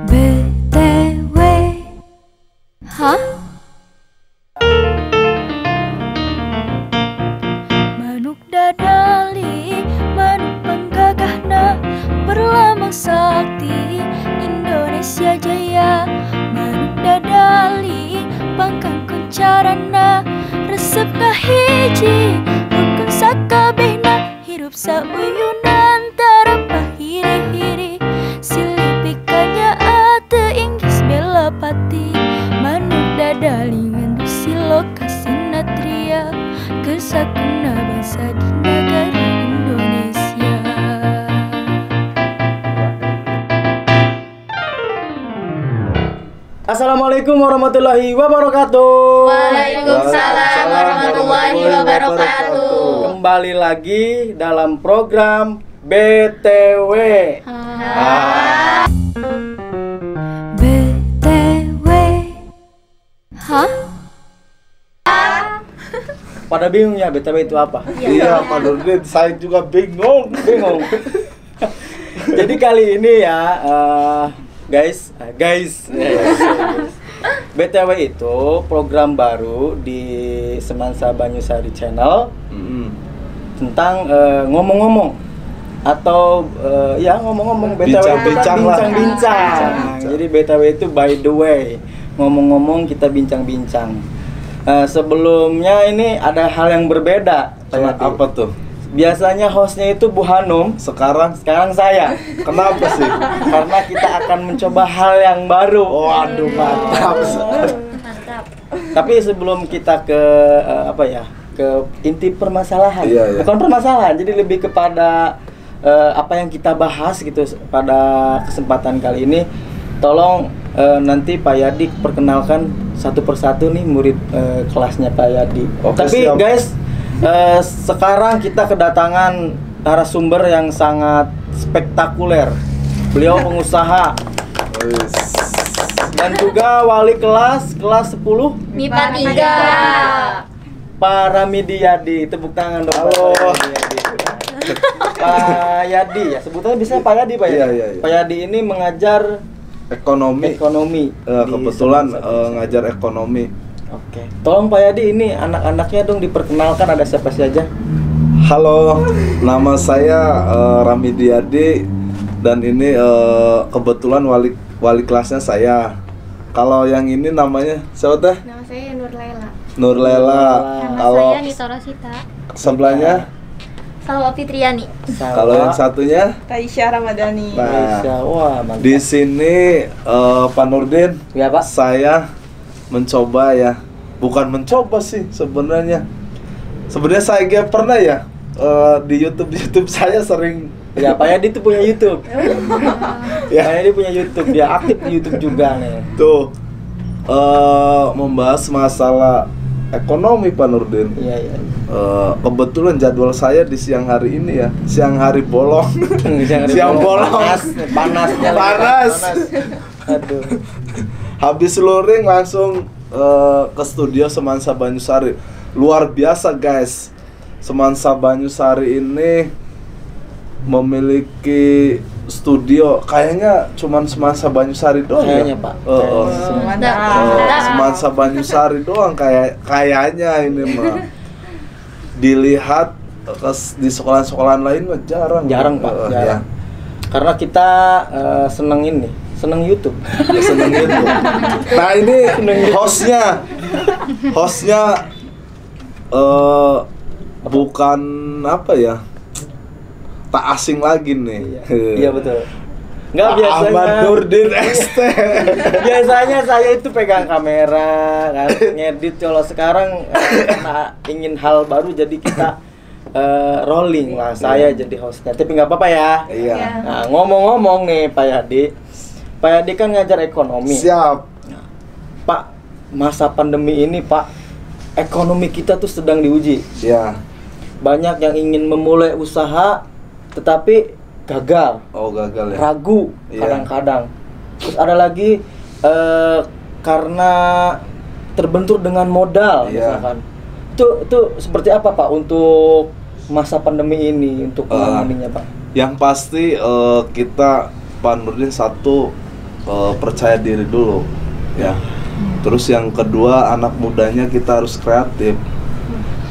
BTW. Hah? Manuk dadali, manuk penggagahna, berlambang sakti Indonesia Jaya. Manuk dadali, pangkang kuncarana, resepna hiji, rukun sakabehna, hirup sauyunan tarapa hiri-hiri, silipikanya ate inggis bela pati. Manuk dadali ngandusi lokasi natria, kesakuna bangsa di negara Indonesia. Assalamualaikum warahmatullahi wabarakatuh. Waalaikumsalam warahmatullahi wabarakatuh. Kembali lagi dalam program BTW. BTW. Hah? Pada bingung ya BTW itu apa? Iya, Pak Nurdin, saya juga bingung. Jadi kali ini ya guys, BTW itu program baru di Semansa Banyusari Channel tentang ngomong-ngomong atau ya ngomong-ngomong. BTW itu kan bincang-bincang. Jadi BTW itu by the way, ngomong-ngomong kita bincang-bincang. Sebelumnya ini ada hal yang berbeda. Apa tuh? Biasanya hostnya itu Bu Hanum, sekarang saya. Kenapa sih? Karena kita akan mencoba hal yang baru. Waduh, mantap. Tapi sebelum kita ke ke inti permasalahan. Iya. Bukan permasalahan, jadi lebih kepada apa yang kita bahas gitu pada kesempatan kali ini. Tolong nanti Pak Yadi perkenalkan satu persatu nih murid kelasnya Pak Yadi. Oke, tapi siap. guys, sekarang kita kedatangan narasumber yang sangat spektakuler. Beliau pengusaha dan juga wali kelas 10 MIPA 3. Pak Ramidiyadi. Tepuk tangan dong. Halo. Pak Yadi ya, sebutannya bisa Pak Yadi, Pak Yadi. Iya. Pak Yadi ini mengajar Ekonomi. di Kebetulan Semansa. ngajar ekonomi. Oke. Tolong Pak Yadi ini anak-anaknya dong diperkenalkan, ada siapa saja? Halo, nama saya Ramidiyadi dan ini kebetulan wali kelasnya saya. Kalau yang ini namanya siapa teh? Nama saya Nur Laila. Nur Lela. Nama Kalau saya Nisa Rosita. sebelahnya, Salwa Fitriani. kalau yang satunya, Taisha Ramadhani. nah, Wah, mantap. di sini Pak Nurdin, Ya, Pak. saya mencoba ya, bukan mencoba sih sebenarnya. Sebenarnya saya juga pernah ya di YouTube saya sering. Ya, Pak Yadi itu punya YouTube. Ya. Pak Yadi punya YouTube, dia aktif di YouTube juga nih. Tuh membahas masalah ekonomi Pak Nurdin. Iya. Kebetulan jadwal saya di siang hari ini ya, siang hari bolong. Siang bolong. Panasnya lagi Panas. Aduh. Habis luring langsung ke studio Semansa Banyusari. Luar biasa guys, Semansa Banyusari ini memiliki studio kayaknya cuman Semansa Banyusari doang Kayaknya, ya? Pak. Semansa Banyusari doang kayaknya ini mah. Dilihat di sekolah-sekolahan lain mah jarang. Pak, jarang. Ya. Karena kita seneng YouTube. Ya, seneng itu. Nah ini hostnya bukan apa ya, tak asing lagi nih. Iya betul. Enggak biasanya. Ahmad Nurdin ST. Biasanya saya itu pegang kamera kan, ngedit. Kalau sekarang karena ingin hal baru jadi kita rolling lah. Saya jadi hostnya. Tapi nggak apa-apa ya. Iya. Nah, ngomong-ngomong nih Pak Yadi. Pak Yadi kan ngajar ekonomi. Siap. Pak, masa pandemi ini Pak, ekonomi kita tuh sedang diuji. Ya. Banyak yang ingin memulai usaha tetapi gagal. Oh gagal ya. Ragu Iya. kadang-kadang. Terus ada lagi karena terbentur dengan modal Iya. misalkan. Itu seperti apa Pak untuk masa pandemi ini untuk menanganinya Pak? Yang pasti kita Pak Nurdin satu percaya diri dulu ya. Terus yang kedua anak mudanya kita harus kreatif.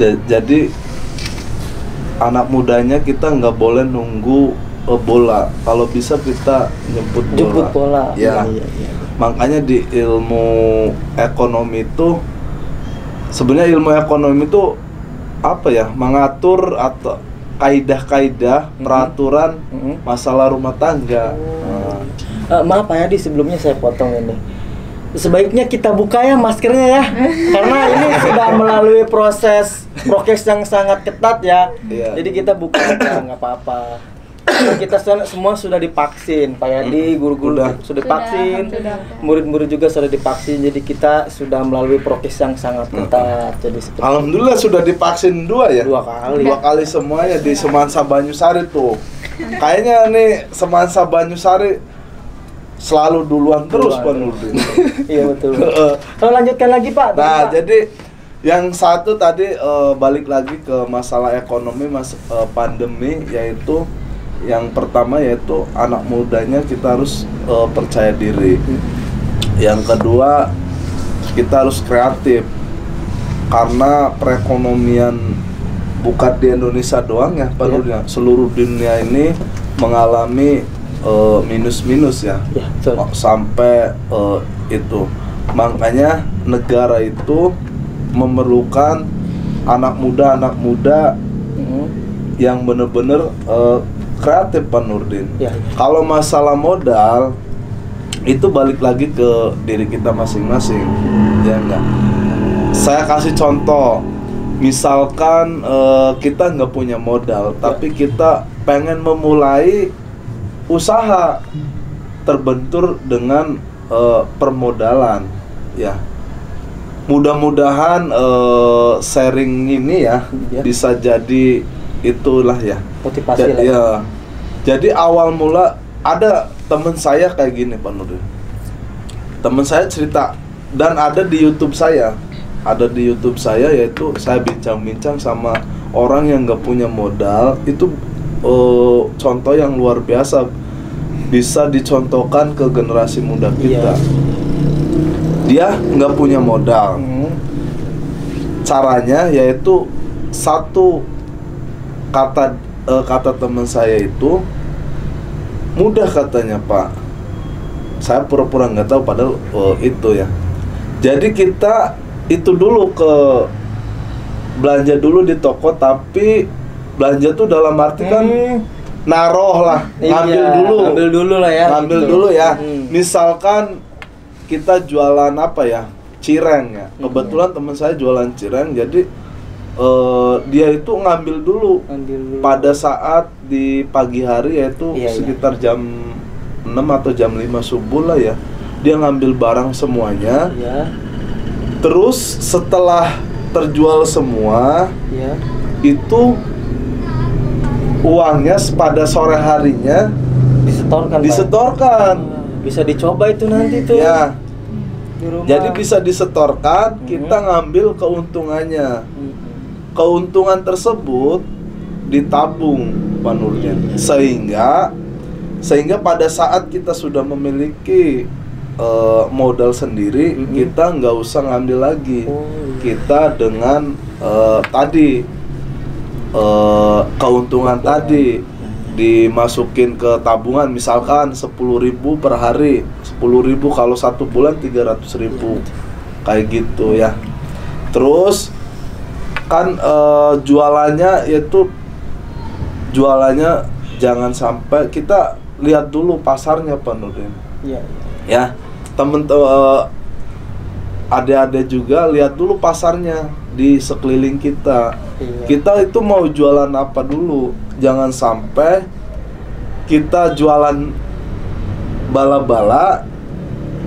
Jadi anak mudanya kita nggak boleh nunggu bola. Kalau bisa kita jemput bola. Ya. Makanya di ilmu ekonomi itu sebenarnya ilmu ekonomi itu apa ya? Mengatur atau kaidah-kaidah peraturan masalah rumah tangga. Maaf Pak Yadi, sebelumnya saya potong ini. Sebaiknya kita buka ya maskernya ya, karena ini sudah melalui proses prokes yang sangat ketat ya. Iya. Jadi kita buka aja, nggak apa-apa. Kita semua sudah divaksin, Pak Yadi, guru-guru sudah divaksin, murid-murid juga sudah divaksin. Jadi kita sudah melalui prokes yang sangat ketat. Jadi Alhamdulillah sudah divaksin 2 ya? 2 kali. 2 kali semuanya di Semansa Banyusari tuh. Kayaknya nih Semansa Banyusari selalu duluan terus Pak Nurdin. Iya betul. Kalau lanjutkan lagi Pak. Nah, Pak. jadi yang satu tadi balik lagi ke masalah ekonomi pandemi, yaitu yang pertama yaitu anak mudanya kita harus percaya diri. Yang kedua kita harus kreatif, karena perekonomian bukan di Indonesia doang ya Pak Nurdin, seluruh dunia ini mengalami minus-minus ya, sampai itu. Makanya negara itu memerlukan anak muda yang benar-benar kreatif Pak Nurdin. Kalau masalah modal itu balik lagi ke diri kita masing-masing, ya enggak? Saya kasih contoh, misalkan kita nggak punya modal, tapi kita pengen memulai usaha, terbentur dengan permodalan ya. Mudah-mudahan sharing ini ya bisa jadi itulah ya motivasi lah ya. Jadi awal mula ada teman saya kayak gini Pak Nurdin. Teman saya cerita, dan ada di YouTube saya. Ada di YouTube saya, yaitu saya bincang-bincang sama orang yang nggak punya modal. Itu contoh yang luar biasa, bisa dicontohkan ke generasi muda kita. Dia nggak punya modal. Caranya yaitu satu, kata teman saya itu mudah katanya Pak. Saya pura-pura nggak tahu, padahal itu ya. Jadi kita itu dulu belanja dulu di toko, tapi belanja tuh dalam arti kan naruh lah, ngambil dulu lah ya. Ngambil gitu dulu ya. Misalkan kita jualan apa ya, cireng ya. Kebetulan teman saya jualan cireng, jadi dia itu ngambil dulu pada saat di pagi hari, yaitu sekitar jam 6 atau jam 5 subuh lah ya. Dia ngambil barang semuanya. Terus setelah terjual semua, itu uangnya pada sore harinya disetorkan. Bisa dicoba itu nanti tuh. Ya. Jadi bisa disetorkan, kita ngambil keuntungannya. Keuntungan tersebut ditabung Pak Nurdin. Sehingga pada saat kita sudah memiliki modal sendiri, kita nggak usah ngambil lagi. Kita dengan keuntungan tadi dimasukin ke tabungan, misalkan 10.000 per hari. 10.000 kalau 1 bulan 300.000, kayak gitu ya. Terus kan jualannya jangan sampai, kita lihat dulu pasarnya Pak Nurdin. Ya, adik-adik juga lihat dulu pasarnya di sekeliling kita. Kita itu mau jualan apa dulu. Jangan sampai kita jualan bala-bala,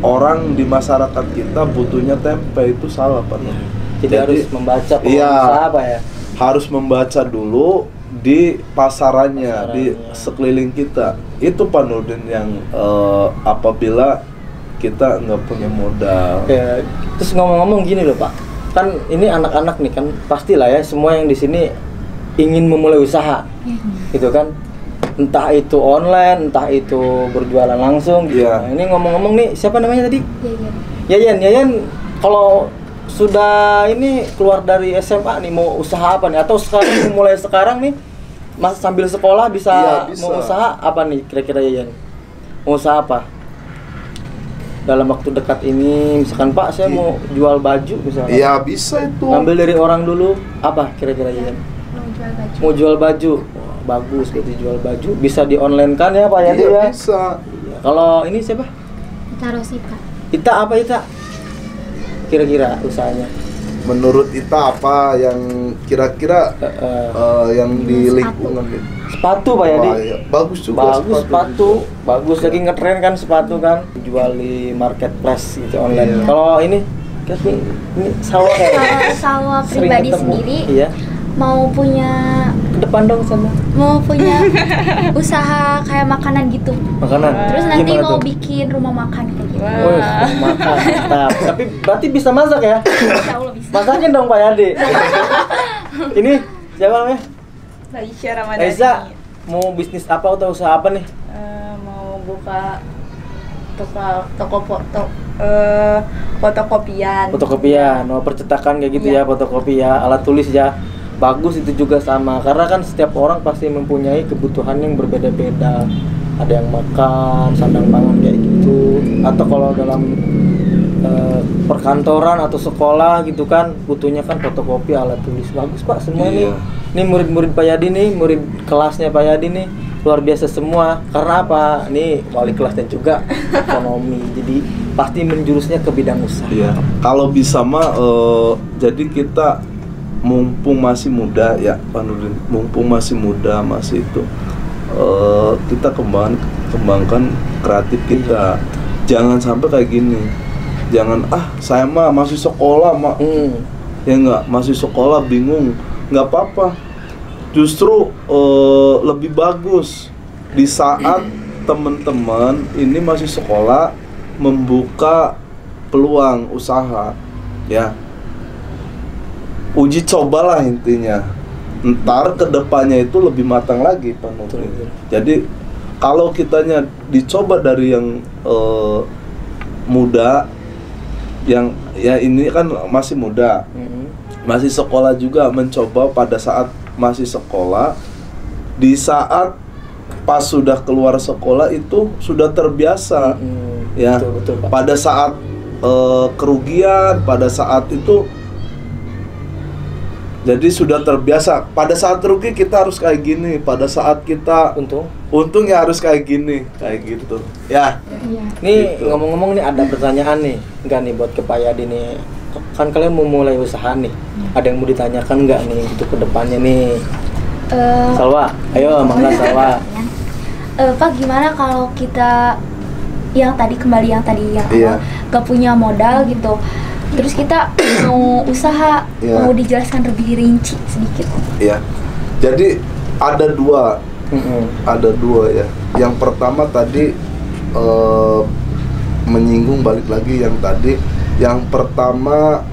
orang di masyarakat kita butuhnya tempe, itu salah Pak Nurdin. Jadi harus membaca apa ya? Harus membaca dulu di pasarannya, di sekeliling kita. Itu Pak Nurdin yang apabila kita nggak punya modal. Ya, terus ngomong-ngomong gini loh Pak, kan ini anak-anak nih kan pastilah ya, semua yang di sini ingin memulai usaha, gitu kan. Entah itu online, entah itu berjualan langsung gitu. Iya. Nah, ini ngomong-ngomong nih, siapa namanya tadi? Iya. Yayan kalau sudah ini keluar dari SMA nih mau usaha apa nih? Atau sekarang mulai sekarang nih Mas sambil sekolah bisa, Iya, bisa. mau usaha apa nih kira-kira Yayan? Mau usaha apa? Dalam waktu dekat ini misalkan Pak saya mau jual baju misalkan. Iya bisa itu. Ngambil dari orang dulu apa kira-kira Yayan? Mau jual baju. Mau jual baju. Wah, bagus berarti jual baju. Bisa di online kan ya Pak Yadi Iya ya? bisa. Iya. Kalau ini siapa? Taruh Rosita. Ita apa Ita? Kira-kira usahanya? Menurut Ita apa yang kira-kira yang di Sepatu. lingkungan itu? Sepatu Pak Yadi. Wah, iya. Bagus juga Bagus sepatu. Bagus lagi Iya. ngetren kan sepatu kan. Jual di marketplace gitu online. Iya. Kalau ini kan ini sawah Kalau kayak Salwa sering pribadi ketemu. sendiri Iya. mau punya Ke depan dong sama usaha kayak makanan gitu. makanan. Terus nanti Gimana mau tuh? bikin rumah makan kayak gitu. Wih, makan. Mantap. Tapi berarti bisa masak ya? Insya Allah bisa. Masakin dong Pak Yadi. Ini siapa namanya? Aisyah Ramadhani. Aiza, mau bisnis apa atau usaha apa nih? Mau buka toko fotokopian. Fotokopian, mau percetakan kayak gitu ya, Iya. fotokopi ya, alat tulis ya. Bagus itu juga sama, karena kan setiap orang pasti mempunyai kebutuhan yang berbeda-beda. Ada yang makan, sandang pangan kayak gitu. Atau kalau dalam perkantoran atau sekolah gitu kan, butuhnya kan fotokopi, alat tulis. Bagus Pak, semua Iya. Ini murid-murid Pak Yadi nih, murid kelasnya Pak Yadi nih luar biasa semua. Karena apa? Ini wali kelasnya juga ekonomi. Jadi pasti menjurusnya ke bidang usaha. Iya. Kalau bisa mah jadi kita mumpung masih muda ya Pak Nurdin, mumpung masih muda masih itu kita kembangkan kreatif kita. Jangan sampai kayak gini. Jangan saya mah masih sekolah ya enggak, masih sekolah bingung. Nggak apa-apa. Justru lebih bagus di saat teman-teman ini masih sekolah membuka peluang usaha ya. Uji cobalah intinya. Ntar kedepannya itu lebih matang lagi Pak Nurdin. Jadi kalau kitanya dicoba dari yang muda, yang ya ini kan masih muda, masih sekolah juga, mencoba pada saat masih sekolah, di saat pas sudah keluar sekolah itu sudah terbiasa ya. Betul, Pak. Pada saat kerugian, pada saat itu jadi sudah terbiasa. Pada saat rugi kita harus kayak gini, pada saat kita untung ya harus kayak gini, kayak gitu ya. Nih Gitu. ngomong-ngomong nih ada pertanyaan nih, enggak nih buat ke Pak Yadi nih. Kan kalian mau mulai usaha nih, ada yang mau ditanyakan enggak nih untuk kedepannya nih? Salwa, ayo Mangga Salwa. Pak gimana kalau kita yang tadi Iya. gak punya modal gitu, terus kita mau usaha, Iya. mau dijelaskan lebih rinci sedikit. Ya, jadi ada dua ya. Yang pertama tadi menyinggung balik lagi yang tadi. Yang pertama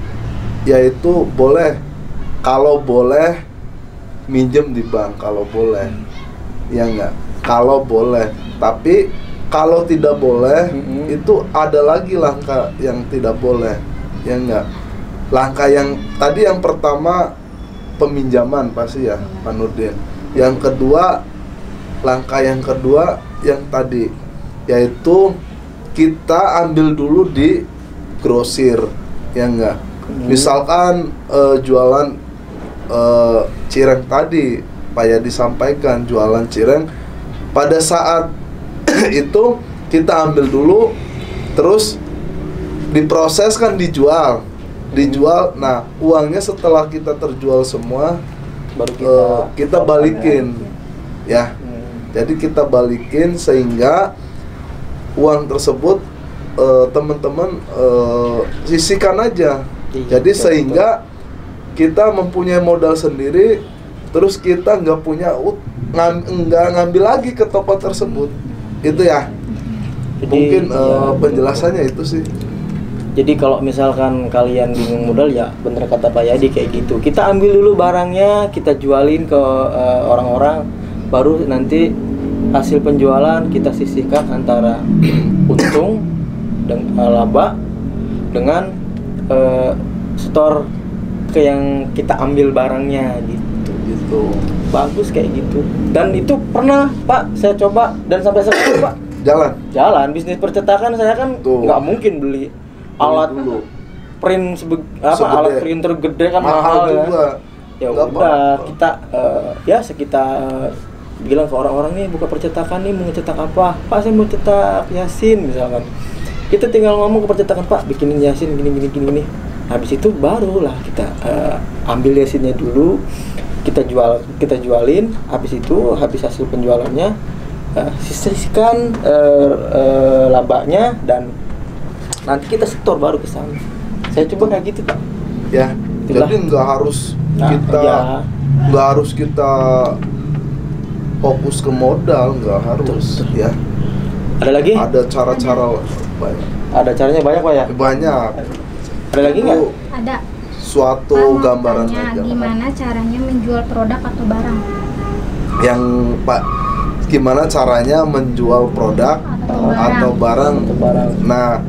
yaitu kalau boleh minjem di bank, kalau boleh, ya enggak. Kalau boleh, tapi kalau tidak boleh itu ada lagi langkah yang tidak boleh, ya enggak. Langkah yang tadi yang pertama peminjaman pasti ya Pak Nurdin. Yang kedua, langkah yang kedua yang tadi yaitu kita ambil dulu di grosir, ya enggak. Misalkan jualan cireng tadi Pak Yadi sampaikan, jualan cireng, pada saat itu kita ambil dulu, terus diproses kan dijual. Nah uangnya setelah kita terjual semua baru kita balikin ya. Jadi kita balikin sehingga uang tersebut teman-teman sisihkan aja. Jadi sehingga kita mempunyai modal sendiri, terus kita nggak ngambil lagi ke toko tersebut. Itu ya. Jadi, mungkin penjelasannya itu sih. Jadi kalau misalkan kalian bingung modal ya bener kata Pak Yadi kayak gitu. Kita ambil dulu barangnya, kita jualin ke orang-orang, baru nanti hasil penjualan kita sisihkan antara untung dan laba dengan store ke yang kita ambil barangnya gitu. Bagus kayak gitu. Dan itu pernah Pak saya coba dan sampai sekarang Pak jalan bisnis percetakan. Saya kan nggak mungkin beli alat dulu. Print alat printer gede kan mahal ya. Ya udah kita sekitar bilang ke orang-orang nih buka percetakan nih, mau ngecetak apa? Pak saya mau cetak Yasin misalkan. Kita tinggal ngomong ke percetakan, Pak bikinin Yasin gini. Habis itu barulah kita ambil Yasinnya dulu, kita jualin. Habis hasil penjualannya sisihkan labanya dan nanti kita setor baru ke sana. Saya coba kayak gitu Pak. Ya. Itulah. Jadi nggak harus kita fokus ke modal, nggak harus. Betul. Ya. Ada lagi? Ada cara-cara banyak. Ada caranya banyak Pak ya? Banyak. Ada lagi nggak? Ada. Suatu gambaran aja. Gimana caranya menjual produk atau barang? Yang Pak, gimana caranya menjual produk atau barang? Nah,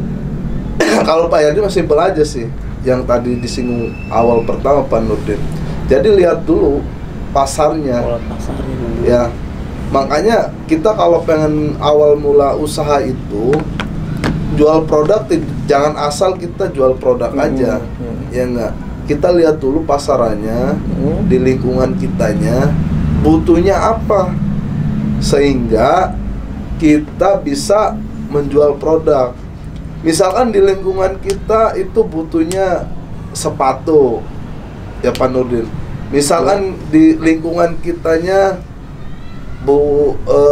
kalau Pak Yadi masih simpel aja sih. Yang tadi disinggung awal pertama Pak Nurdin. Jadi lihat dulu pasarnya. Ya. Makanya kita kalau pengen awal mula usaha itu jual produk, jangan asal kita jual produk aja. Ya enggak. Kita lihat dulu pasarannya, di lingkungan kitanya butuhnya apa, sehingga kita bisa menjual produk. Misalkan di lingkungan kita itu butuhnya sepatu, ya Pak Nurdin. Misalkan di lingkungan kitanya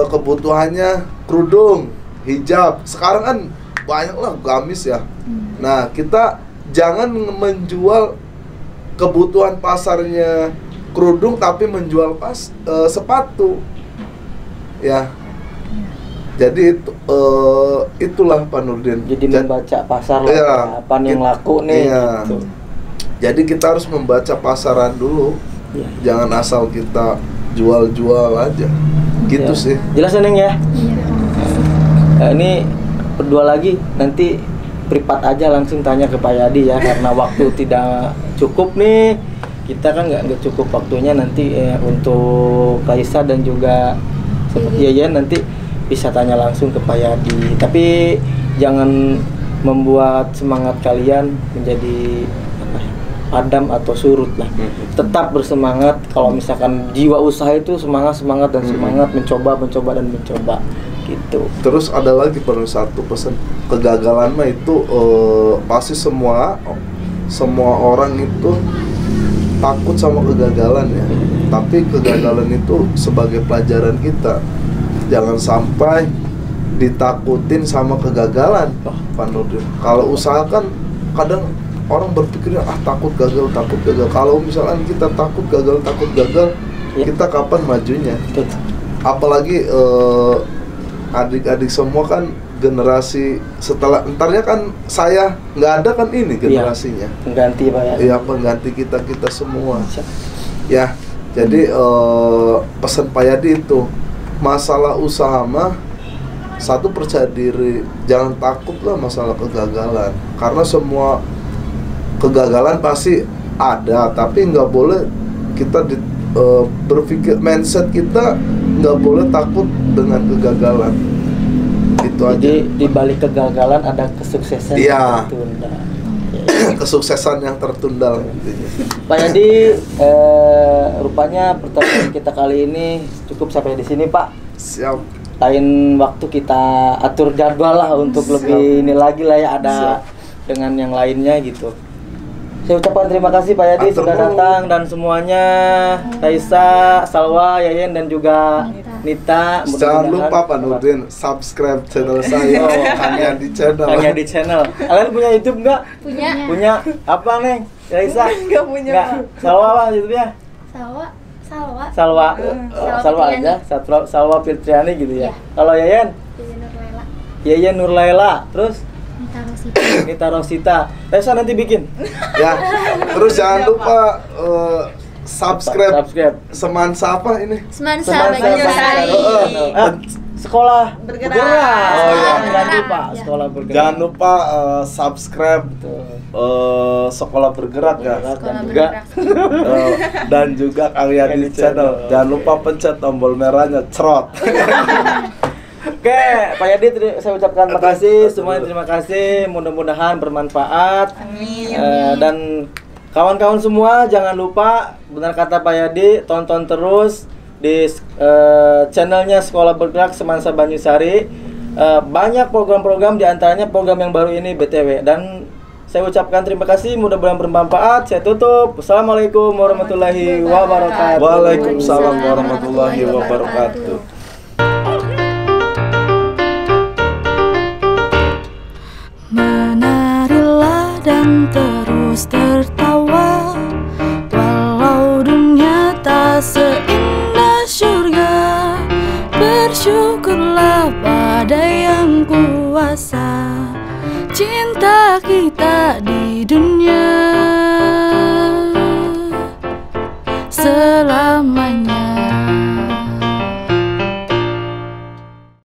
kebutuhannya kerudung, hijab. Sekarang kan banyaklah gamis ya. Nah, kita jangan menjual kebutuhan pasarnya kerudung tapi menjual sepatu. Ya. Jadi itulah Pak Nurdin. Jadi membaca pasar lah, apa yang laku nih. Iya. Gitu. Jadi kita harus membaca pasaran dulu. Ya. Jangan asal kita jual-jual aja. Gitu sih. Jelas Neng ya? Ini berdua lagi, nanti privat aja langsung tanya ke Pak Yadi ya, karena waktu tidak cukup nih. Kita kan nggak cukup waktunya nanti untuk Kaisa dan juga Yayan nanti bisa tanya langsung ke Pak Yadi. Tapi jangan membuat semangat kalian menjadi padam atau surut lah. Tetap bersemangat. Kalau misalkan jiwa usaha itu semangat dan semangat mencoba gitu. Terus ada lagi perlu satu pesan, kegagalan mah itu pasti semua orang itu takut sama kegagalan ya. Tapi kegagalan itu sebagai pelajaran kita. Jangan sampai ditakutin sama kegagalan, Pak Nurdin. Kalau usaha kan kadang orang berpikirnya takut gagal. Kalau misalkan kita takut gagal, kita kapan majunya? Apalagi adik-adik semua kan generasi setelah entarnya kan saya nggak ada kan ini generasinya. Pengganti Pak ya. Iya, pengganti kita semua. Ya, jadi pesan Pak Yadi itu, masalah usaha mah satu, percaya diri, jangan takut lah masalah kegagalan, karena semua kegagalan pasti ada, tapi nggak boleh kita berpikir, mindset kita nggak boleh takut dengan kegagalan. Itu aja. Jadi di balik kegagalan ada kesuksesan yang tertunda. Kesuksesan yang tertunda. Pak Yadi, rupanya pertemuan kita kali ini cukup sampai di sini Pak. Siap. Lain waktu kita atur jadwal lah untuk lebih ini lagi lah ya, ada dengan yang lainnya gitu. Saya ucapkan terima kasih Pak Yadi sudah datang, dan semuanya, Kaisa, Salwa, Yayen dan juga Nita. Jangan lupa Pak Nurdin subscribe channel saya, Kang Yadi Channel. Kalian punya YouTube nggak? Punya. Apa nih, Kaisa? Nggak punya. Nggak. Salwa apa YouTube-nya? Salwa aja. Salwa Filtriani gitu ya. Kalau Yayen? Yayen Nurlaila. Terus? Nita Rosita. Resa nanti bikin. Ya. Terus jangan lupa subscribe. Semansa apa ini? Semansa Banyusari. sekolah Bergerak. Oh iya, Bergerak. jangan lupa sekolah bergerak. Jangan lupa subscribe Betul. Sekolah Bergerak ya. Dan Sekolah juga Dan juga Kang Yadi channel. Jangan lupa pencet tombol merahnya cerot. Oke, Pak Yadi, saya ucapkan terima kasih semuanya, terima kasih. Mudah-mudahan bermanfaat. Amin. Dan kawan-kawan semua jangan lupa, benar kata Pak Yadi, tonton terus di channelnya Sekolah Bergerak Semansa Banyusari. Banyak program-program, diantaranya program yang baru ini BTW. Dan saya ucapkan terima kasih, mudah-mudahan bermanfaat. Saya tutup. Assalamualaikum warahmatullahi wabarakatuh. Waalaikumsalam warahmatullahi wabarakatuh. Menarilah dan terus tertawa, walau dunia tak seindah surga. Bersyukurlah pada yang kuasa, cinta kita di dunia selamanya.